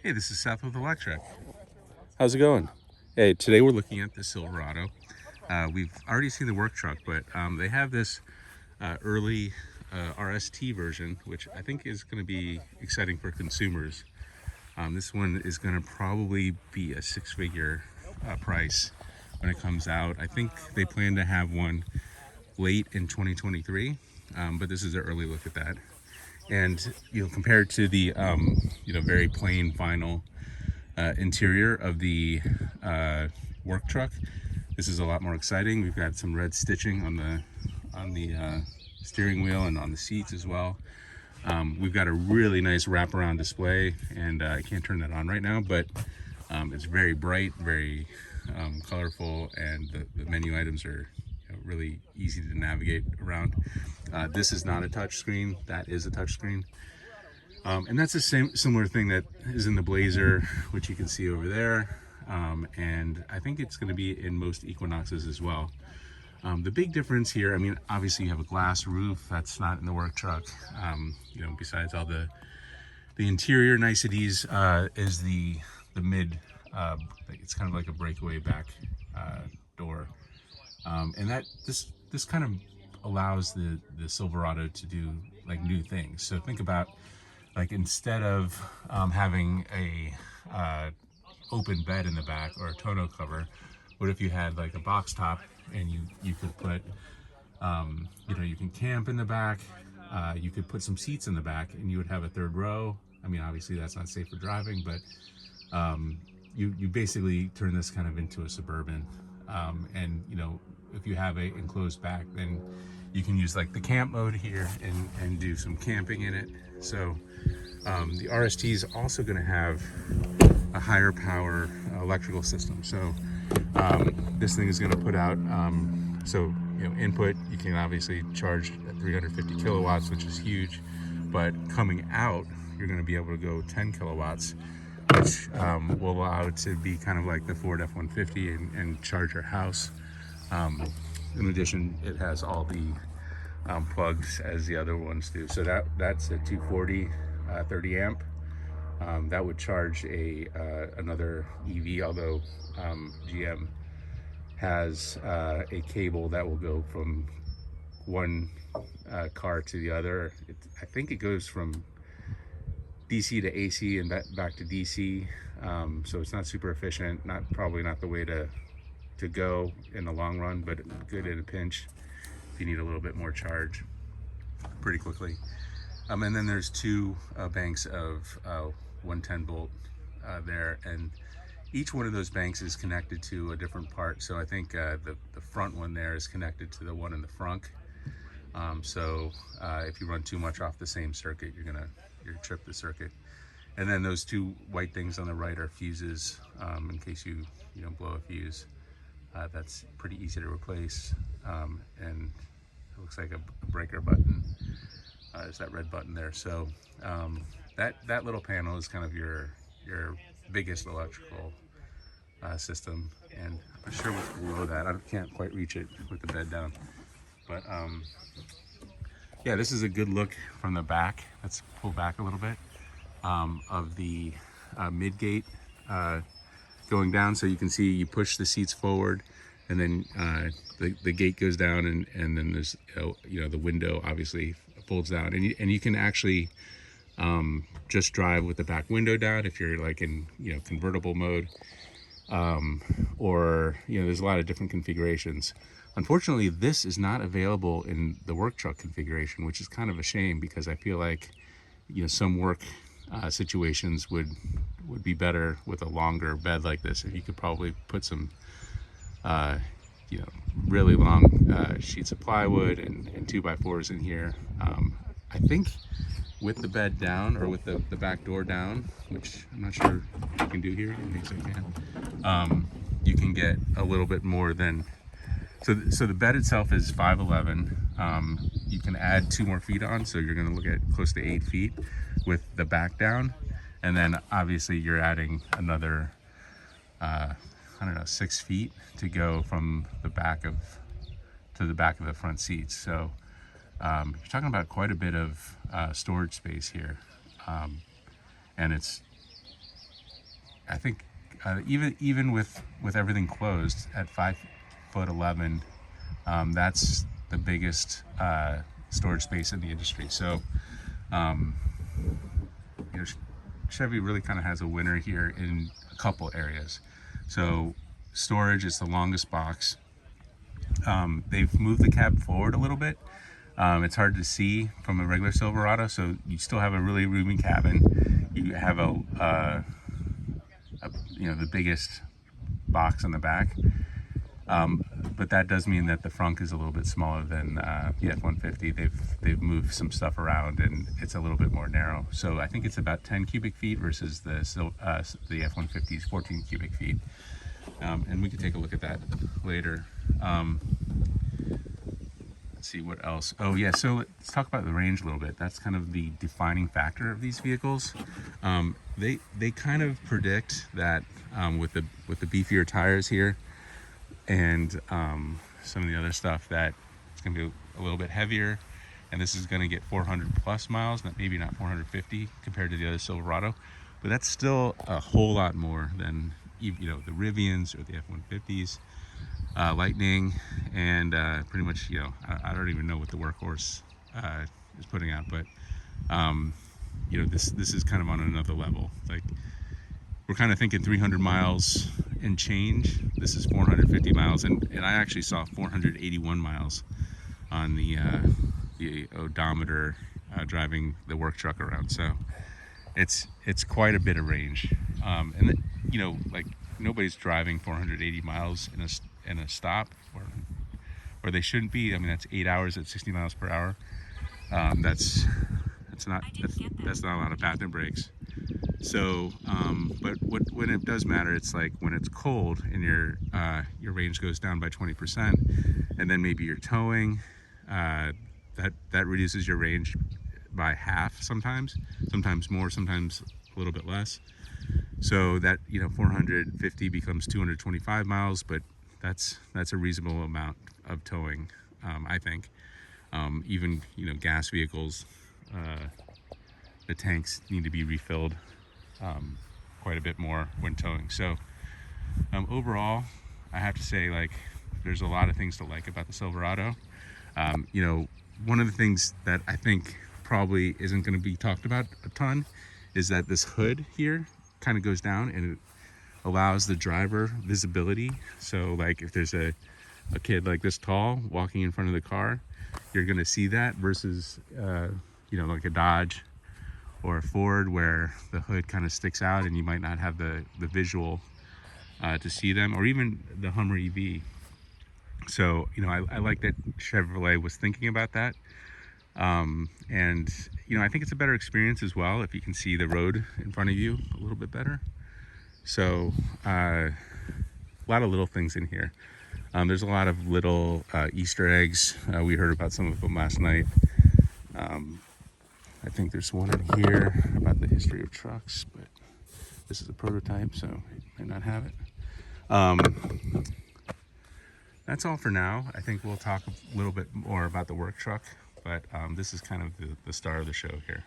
Hey, this is Seth with Electrek. How's it going? Hey, today we're looking at the Silverado. We've already seen the work truck, but they have this early RST version, which I think is going to be exciting for consumers. This one is going to probably be a six-figure price when it comes out. I think they plan to have one late in 2023, but this is an early look at that. And compared to the very plain vinyl interior of the work truck, this is a lot more exciting. We've got some red stitching on the steering wheel and on the seats as well. We've got a really nice wraparound display, and I can't turn that on right now, but it's very bright, very colorful, and the menu items are really easy to navigate around. This is not a touch screen. That is a touch screen. And that's the same similar thing that is in the Blazer, which you can see over there. And I think it's going to be in most Equinoxes as well. The big difference here, I mean, obviously you have a glass roof. That's not in the work truck. Besides all the interior niceties, is the mid. It's kind of like a breakaway back door, and that this kind of allows the Silverado to do like new things. So think about, like, instead of having a open bed in the back or a tonneau cover, what if you had like a box top and you could put you can camp in the back, you could put some seats in the back, and you would have a third row. I mean, obviously that's not safe for driving, but you basically turn this kind of into a Suburban. And if you have a enclosed back, then you can use like the camp mode here and do some camping in it. So the RST is also going to have a higher power electrical system. So this thing is going to put out, input, you can obviously charge at 350 kilowatts, which is huge, but coming out, you're going to be able to go 10 kilowatts, which will allow it to be kind of like the Ford F-150 and charge your house. In addition, it has all the plugs as the other ones do. So that's a 240 30 amp. That would charge another EV, although GM has a cable that will go from one car to the other. I think it goes from DC to AC and back to DC. So it's not super efficient, probably not the way to go in the long run, but good in a pinch if you need a little bit more charge pretty quickly. And then there's two banks of 110 volt there, and each one of those banks is connected to a different part. So I think the front one there is connected to the one in the front. So if you run too much off the same circuit, you're gonna trip the circuit. And then those two white things on the right are fuses, in case you blow a fuse. That's pretty easy to replace, and it looks like a breaker button. Is that red button there? So that little panel is kind of your biggest electrical system, and I'm sure what's below that, I can't quite reach it with the bed down, but yeah, this is a good look from the back. Let's pull back a little bit of the mid gate going down, so you can see you push the seats forward, and then the gate goes down, and then there's the window obviously folds down, and you can actually just drive with the back window down if you're like in convertible mode, or there's a lot of different configurations. Unfortunately, this is not available in the work truck configuration, which is kind of a shame, because I feel like some work situations would be better with a longer bed like this. If you could probably put some really long sheets of plywood and 2x4s in here. I think with the bed down, or with the back door down, which I'm not sure you can do here, in case I can, you can get a little bit more than, so the bed itself is 5'11". You can add 2 more feet on, so you're going to look at close to 8 feet with the back down, and then obviously you're adding another 6 feet to go from the back to the back of the front seats. So you're talking about quite a bit of storage space here, and it's I think even with everything closed at 5'11", that's the biggest storage space in the industry. So you know, Chevy really kind of has a winner here in a couple areas. So storage is the longest box. They've moved the cab forward a little bit. It's hard to see from a regular Silverado, so you still have a really roomy cabin. You have the biggest box on the back. But that does mean that the frunk is a little bit smaller than the F-150. They've moved some stuff around and it's a little bit more narrow. So I think it's about 10 cubic feet versus the F-150's 14 cubic feet. And we can take a look at that later. Let's see what else. Oh yeah, so let's talk about the range a little bit. That's kind of the defining factor of these vehicles. They kind of predict that with the beefier tires here, and some of the other stuff, that it's going to be a little bit heavier, and this is going to get 400 plus miles, maybe not 450 compared to the other Silverado, but that's still a whole lot more than the Rivians or the F-150s, Lightning, and pretty much I don't even know what the Workhorse is putting out, but this is kind of on another level. Like, we're kind of thinking 300 miles and change. This is 450 miles, and I actually saw 481 miles on the odometer driving the work truck around. So it's quite a bit of range, and like, nobody's driving 480 miles in a stop, or they shouldn't be. I mean, that's 8 hours at 60 miles per hour. That's not a lot of bathroom breaks. So, but when it does matter, it's like when it's cold and your range goes down by 20%, and then maybe you're towing, that reduces your range by half sometimes more, sometimes a little bit less. So that 450 becomes 225 miles, but that's a reasonable amount of towing, I think. Even gas vehicles, the tanks need to be refilled quite a bit more when towing. So overall, I have to say, like, there's a lot of things to like about the Silverado. One of the things that I think probably isn't going to be talked about a ton is that this hood here kind of goes down and it allows the driver visibility. So like, if there's a kid like this tall walking in front of the car, you're going to see that, versus like a Dodge or a Ford, where the hood kind of sticks out and you might not have the visual to see them, or even the Hummer EV. So I like that Chevrolet was thinking about that, and I think it's a better experience as well if you can see the road in front of you a little bit better. So a lot of little things in here. There's a lot of little Easter eggs. We heard about some of them last night. I think there's one in here about the history of trucks, but this is a prototype, so it might not have it. That's all for now. I think we'll talk a little bit more about the work truck, but this is kind of the star of the show here.